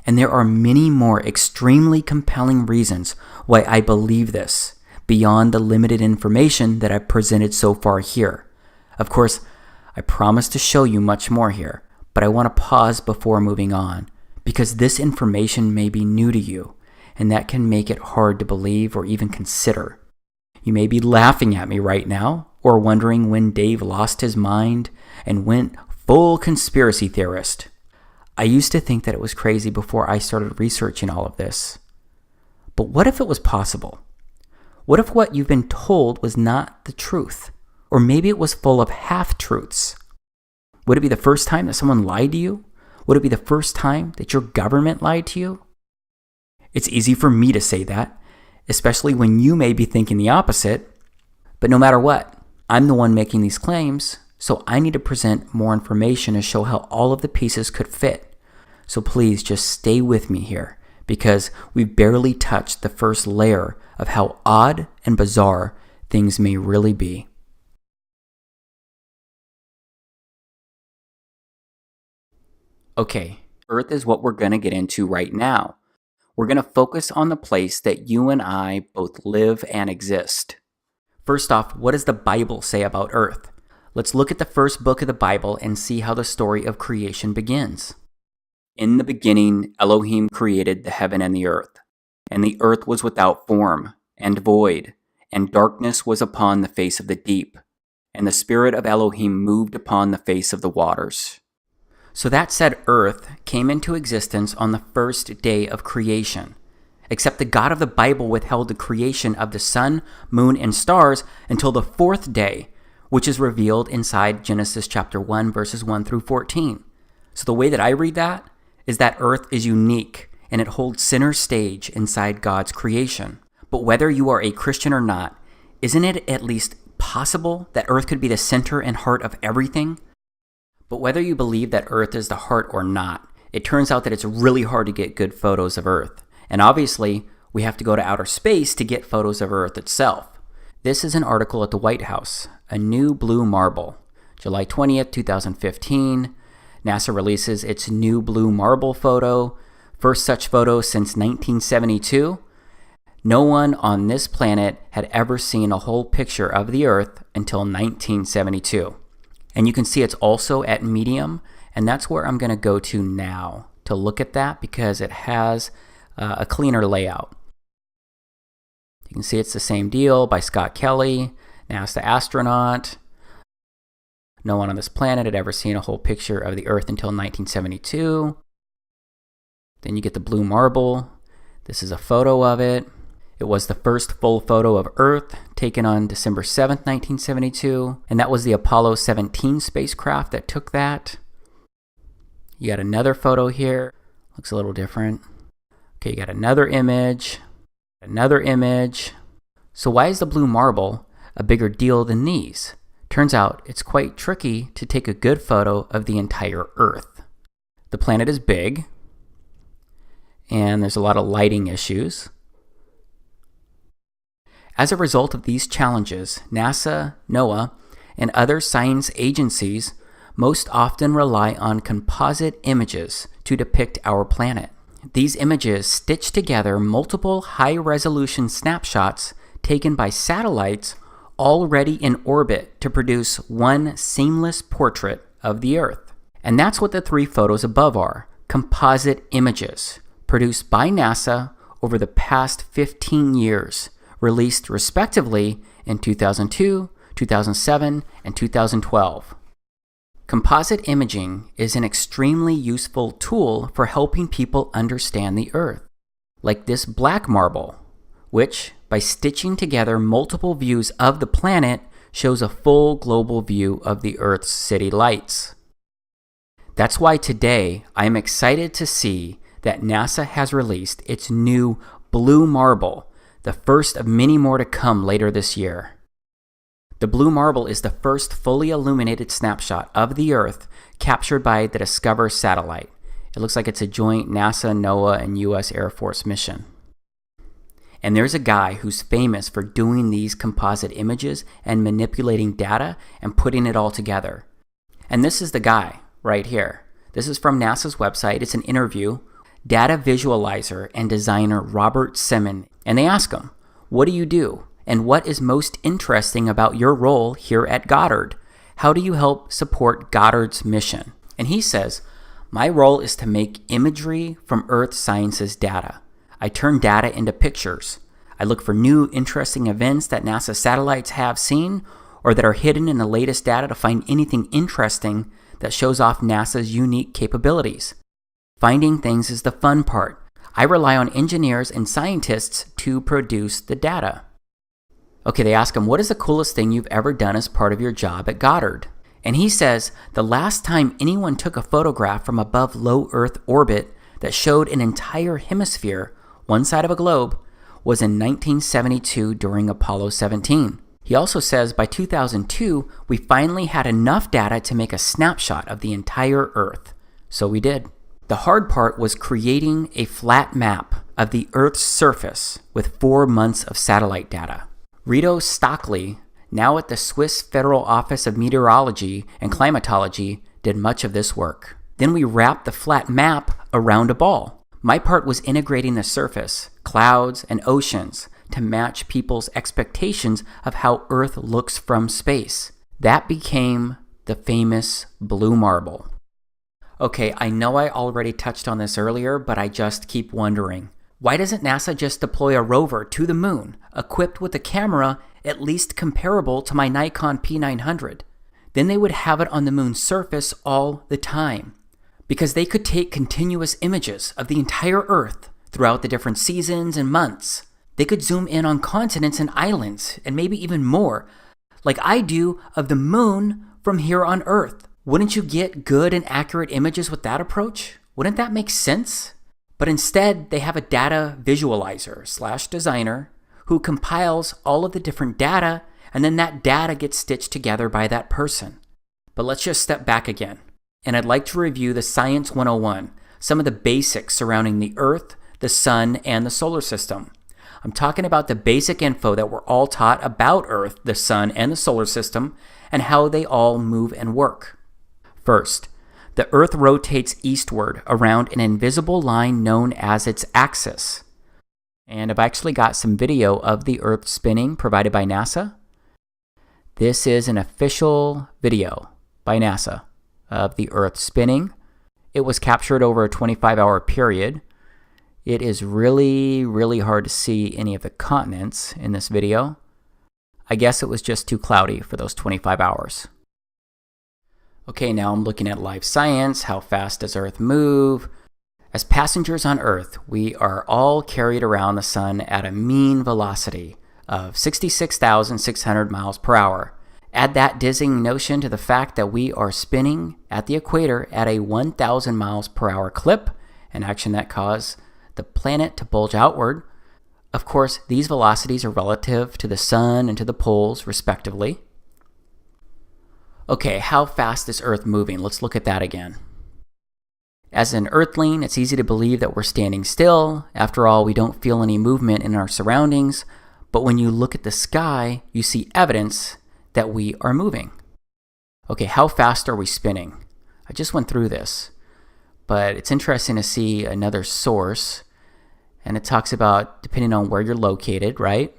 And there are many more extremely compelling reasons why I believe this, beyond the limited information that I've presented so far here. Of course, I promise to show you much more here, but I want to pause before moving on, because this information may be new to you, and that can make it hard to believe or even consider. You may be laughing at me right now, or wondering when Dave lost his mind and went full conspiracy theorist. I used to think that it was crazy before I started researching all of this. But what if it was possible? What if what you've been told was not the truth? Or maybe it was full of half-truths? Would it be the first time that someone lied to you? Would it be the first time that your government lied to you? It's easy for me to say that, especially when you may be thinking the opposite. But no matter what, I'm the one making these claims, so I need to present more information to show how all of the pieces could fit. So please just stay with me here, because we've barely touched the first layer of how odd and bizarre things may really be. Okay, Earth is what we're going to get into right now. We're going to focus on the place that you and I both live and exist. First off, what does the Bible say about Earth? Let's look at the first book of the Bible and see how the story of creation begins. In the beginning, Elohim created the heaven and the earth was without form and void, and darkness was upon the face of the deep, and the Spirit of Elohim moved upon the face of the waters. So that said, Earth came into existence on the first day of creation, except the God of the Bible withheld the creation of the sun, moon, and stars until the fourth day, which is revealed inside Genesis chapter 1, verses 1 through 14. So the way that I read that is that Earth is unique, and it holds center stage inside God's creation. But whether you are a Christian or not, isn't it at least possible that Earth could be the center and heart of everything? But whether you believe that Earth is the heart or not, it turns out that it's really hard to get good photos of Earth. And obviously, we have to go to outer space to get photos of Earth itself. This is an article at the White House, A New Blue Marble, July 20th, 2015. NASA releases its new blue marble photo, first such photo since 1972. No one on this planet had ever seen a whole picture of the Earth until 1972. And you can see it's also at medium, and that's where I'm going to go to now to look at that because it has a cleaner layout. You can see it's the same deal by Scott Kelly, NASA astronaut. No one on this planet had ever seen a whole picture of the Earth until 1972. Then you get the blue marble. This is a photo of it. It was the first full photo of Earth taken on December 7th, 1972, and that was the Apollo 17 spacecraft that took that. You got another photo here. Looks a little different. Okay, you got another image. So why is the blue marble a bigger deal than these? Turns out it's quite tricky to take a good photo of the entire Earth. The planet is big, and there's a lot of lighting issues. As a result of these challenges, NASA, NOAA, and other science agencies most often rely on composite images to depict our planet. These images stitch together multiple high-resolution snapshots taken by satellites already in orbit to produce one seamless portrait of the Earth. And that's what the three photos above are, composite images, produced by NASA over the past 15 years, released respectively in 2002, 2007, and 2012. Composite imaging is an extremely useful tool for helping people understand the Earth, like this black marble, which, by stitching together multiple views of the planet, shows a full global view of the Earth's city lights. That's why today I am excited to see that NASA has released its new blue marble, the first of many more to come later this year. The blue marble is the first fully illuminated snapshot of the Earth captured by the Discover satellite. It looks like it's a joint NASA, NOAA, and U.S. Air Force mission. And there's a guy who's famous for doing these composite images and manipulating data and putting it all together. And this is the guy right here. This is from NASA's website. It's an interview. Data visualizer and designer Robert Simon. And they ask him, what do you do? And what is most interesting about your role here at Goddard? How do you help support Goddard's mission? And he says, my role is to make imagery from Earth sciences data. I turn data into pictures. I look for new interesting events that NASA satellites have seen or that are hidden in the latest data to find anything interesting that shows off NASA's unique capabilities. Finding things is the fun part. I rely on engineers and scientists to produce the data. Okay, they ask him, what is the coolest thing you've ever done as part of your job at Goddard? And he says, the last time anyone took a photograph from above low Earth orbit that showed an entire hemisphere one side of a globe, was in 1972 during Apollo 17. He also says by 2002, we finally had enough data to make a snapshot of the entire Earth. So we did. The hard part was creating a flat map of the Earth's surface with 4 months of satellite data. Rito Stockley, now at the Swiss Federal Office of Meteorology and Climatology, did much of this work. Then we wrapped the flat map around a ball. My part was integrating the surface, clouds, and oceans to match people's expectations of how Earth looks from space. That became the famous blue marble. Okay, I know I already touched on this earlier, but I just keep wondering. Why doesn't NASA just deploy a rover to the moon, equipped with a camera at least comparable to my Nikon P900? Then they would have it on the moon's surface all the time, because they could take continuous images of the entire Earth throughout the different seasons and months. They could zoom in on continents and islands, and maybe even more, like I do of the moon from here on Earth. Wouldn't you get good and accurate images with that approach? Wouldn't that make sense? But instead, they have a data visualizer / designer who compiles all of the different data, and then that data gets stitched together by that person. But let's just step back again. And I'd like to review the Science 101, some of the basics surrounding the Earth, the Sun, and the solar system. I'm talking about the basic info that we're all taught about Earth, the Sun, and the solar system, and how they all move and work. First, the Earth rotates eastward around an invisible line known as its axis. And I've actually got some video of the Earth spinning provided by NASA. This is an official video by NASA of the Earth spinning. It was captured over a 25-hour period. It is really, really hard to see any of the continents in this video. I guess it was just too cloudy for those 25 hours. Okay, now I'm looking at live science. How fast does Earth move? As passengers on Earth, we are all carried around the sun at a mean velocity of 66,600 miles per hour. Add that dizzying notion to the fact that we are spinning at the equator at a 1,000 miles per hour clip, an action that causes the planet to bulge outward. Of course, these velocities are relative to the sun and to the poles, respectively. Okay, how fast is Earth moving? Let's look at that again. As an Earthling, it's easy to believe that we're standing still. After all, we don't feel any movement in our surroundings. But when you look at the sky, you see evidence that we are moving. Okay, how fast are we spinning? I just went through this, but it's interesting to see another source, and it talks about depending on where you're located, right?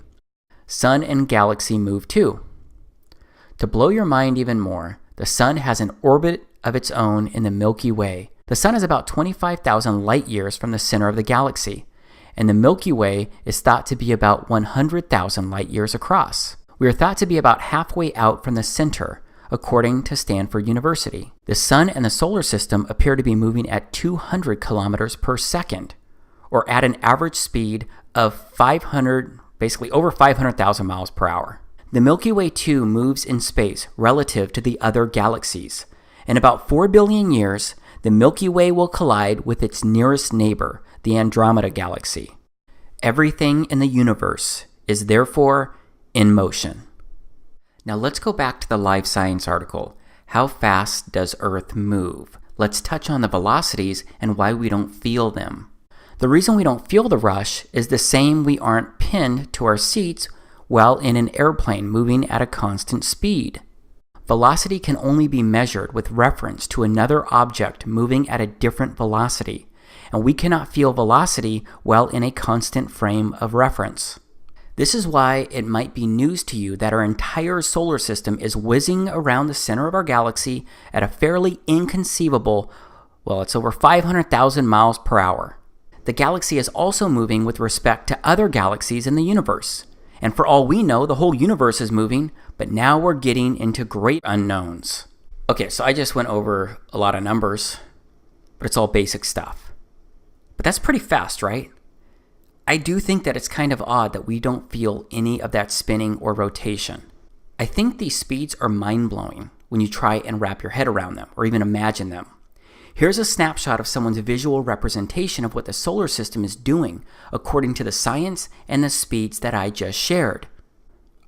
Sun and galaxy move too. To blow your mind even more, the sun has an orbit of its own in the Milky Way. The sun is about 25,000 light years from the center of the galaxy, and the Milky Way is thought to be about 100,000 light years across. We are thought to be about halfway out from the center, according to Stanford University. The sun and the solar system appear to be moving at 200 kilometers per second, or at an average speed of over 500,000 miles per hour. The Milky Way too moves in space relative to the other galaxies. In about 4 billion years, the Milky Way will collide with its nearest neighbor, the Andromeda Galaxy. Everything in the universe is therefore in motion. Now let's go back to the Live Science article. How fast does Earth move? Let's touch on the velocities and why we don't feel them. The reason we don't feel the rush is the same we aren't pinned to our seats while in an airplane moving at a constant speed. Velocity can only be measured with reference to another object moving at a different velocity, and we cannot feel velocity while in a constant frame of reference. This is why it might be news to you that our entire solar system is whizzing around the center of our galaxy at a fairly inconceivable, it's over 500,000 miles per hour. The galaxy is also moving with respect to other galaxies in the universe. And for all we know, the whole universe is moving, but now we're getting into great unknowns. Okay, so I just went over a lot of numbers, but it's all basic stuff. But that's pretty fast, right? I do think that it's kind of odd that we don't feel any of that spinning or rotation. I think these speeds are mind-blowing when you try and wrap your head around them or even imagine them. Here's a snapshot of someone's visual representation of what the solar system is doing according to the science and the speeds that I just shared.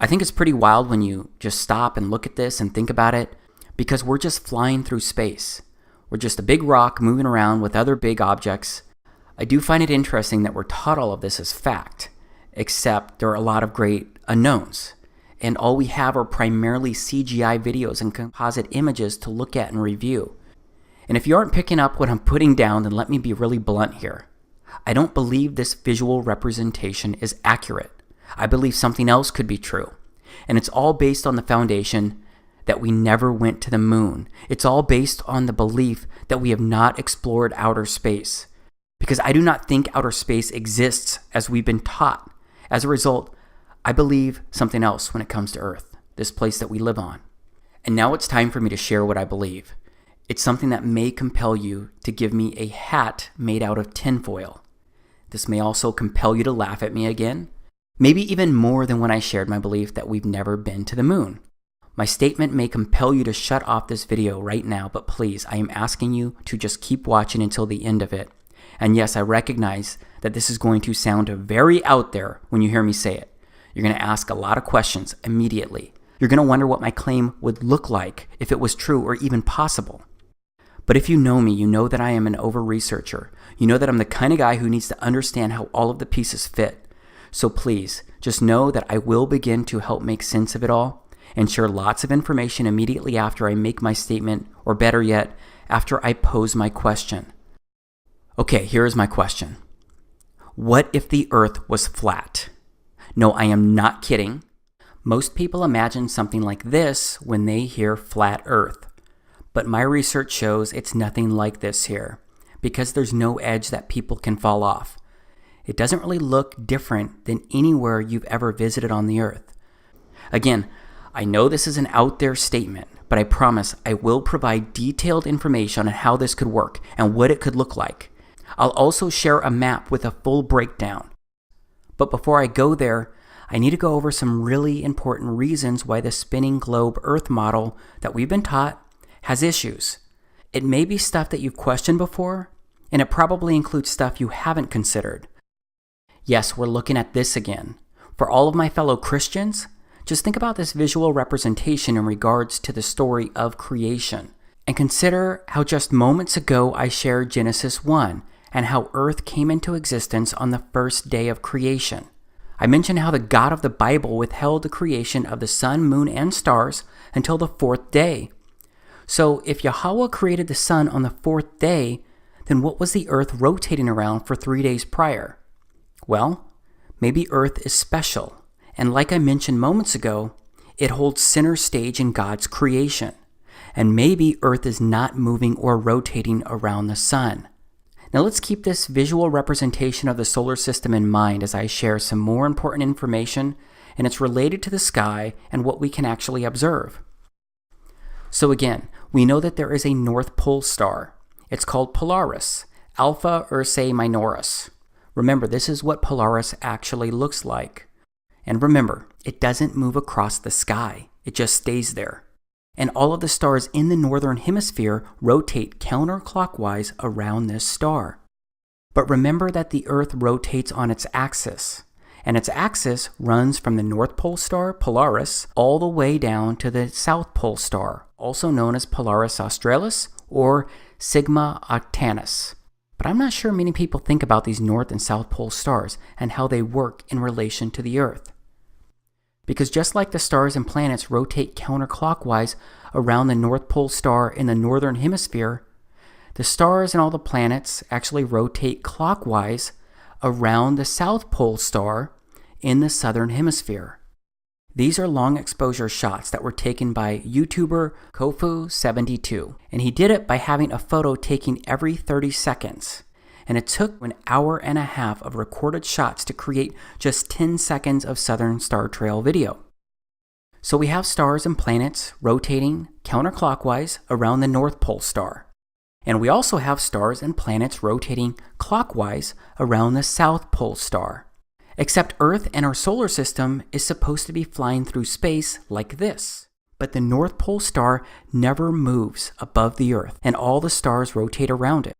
I think it's pretty wild when you just stop and look at this and think about it, because we're just flying through space. We're just a big rock moving around with other big objects. I do find it interesting that we're taught all of this as fact, except there are a lot of great unknowns. And all we have are primarily CGI videos and composite images to look at and review. And if you aren't picking up what I'm putting down, then let me be really blunt here. I don't believe this visual representation is accurate. I believe something else could be true. And it's all based on the foundation that we never went to the moon. It's all based on the belief that we have not explored outer space. Because I do not think outer space exists as we've been taught. As a result, I believe something else when it comes to Earth, this place that we live on. And now it's time for me to share what I believe. It's something that may compel you to give me a hat made out of tinfoil. This may also compel you to laugh at me again, maybe even more than when I shared my belief that we've never been to the moon. My statement may compel you to shut off this video right now, but please, I am asking you to just keep watching until the end of it. And yes, I recognize that this is going to sound very out there when you hear me say it. You're going to ask a lot of questions immediately. You're going to wonder what my claim would look like if it was true or even possible. But if you know me, you know that I am an over-researcher. You know that I'm the kind of guy who needs to understand how all of the pieces fit. So please, just know that I will begin to help make sense of it all and share lots of information immediately after I make my statement, or better yet, after I pose my question. Okay, here is my question. What if the Earth was flat? No, I am not kidding. Most people imagine something like this when they hear flat Earth. But my research shows it's nothing like this here, because there's no edge that people can fall off. It doesn't really look different than anywhere you've ever visited on the Earth. Again, I know this is an out there statement, but I promise I will provide detailed information on how this could work and what it could look like. I'll also share a map with a full breakdown. But before I go there, I need to go over some really important reasons why the spinning globe Earth model that we've been taught has issues. It may be stuff that you've questioned before, and it probably includes stuff you haven't considered. Yes, we're looking at this again. For all of my fellow Christians, just think about this visual representation in regards to the story of creation, and consider how just moments ago I shared Genesis 1 and how Earth came into existence on the first day of creation. I mentioned how the God of the Bible withheld the creation of the sun, moon, and stars until the fourth day. So if Yahweh created the sun on the fourth day, then what was the Earth rotating around for 3 days prior? Well, maybe Earth is special, and like I mentioned moments ago, it holds center stage in God's creation. And maybe Earth is not moving or rotating around the sun. Now let's keep this visual representation of the solar system in mind as I share some more important information, and it's related to the sky and what we can actually observe. So again, we know that there is a North Pole star. It's called Polaris, Alpha Ursae Minoris. Remember, this is what Polaris actually looks like. And remember, it doesn't move across the sky. It just stays there. And all of the stars in the northern hemisphere rotate counterclockwise around this star. But remember that the Earth rotates on its axis. And its axis runs from the North Pole star, Polaris, all the way down to the South Pole star, also known as Polaris Australis or Sigma Octantis. But I'm not sure many people think about these North and South Pole stars and how they work in relation to the Earth. Because just like the stars and planets rotate counterclockwise around the North Pole star in the northern hemisphere, the stars and all the planets actually rotate clockwise around the South Pole star in the southern hemisphere. These are long exposure shots that were taken by YouTuber Kofu72, and he did it by having a photo taken every 30 seconds. And it took an hour and a half of recorded shots to create just 10 seconds of Southern Star Trail video. So we have stars and planets rotating counterclockwise around the North Pole star. And we also have stars and planets rotating clockwise around the South Pole star. Except Earth and our solar system is supposed to be flying through space like this. But the North Pole star never moves above the Earth, and all the stars rotate around it.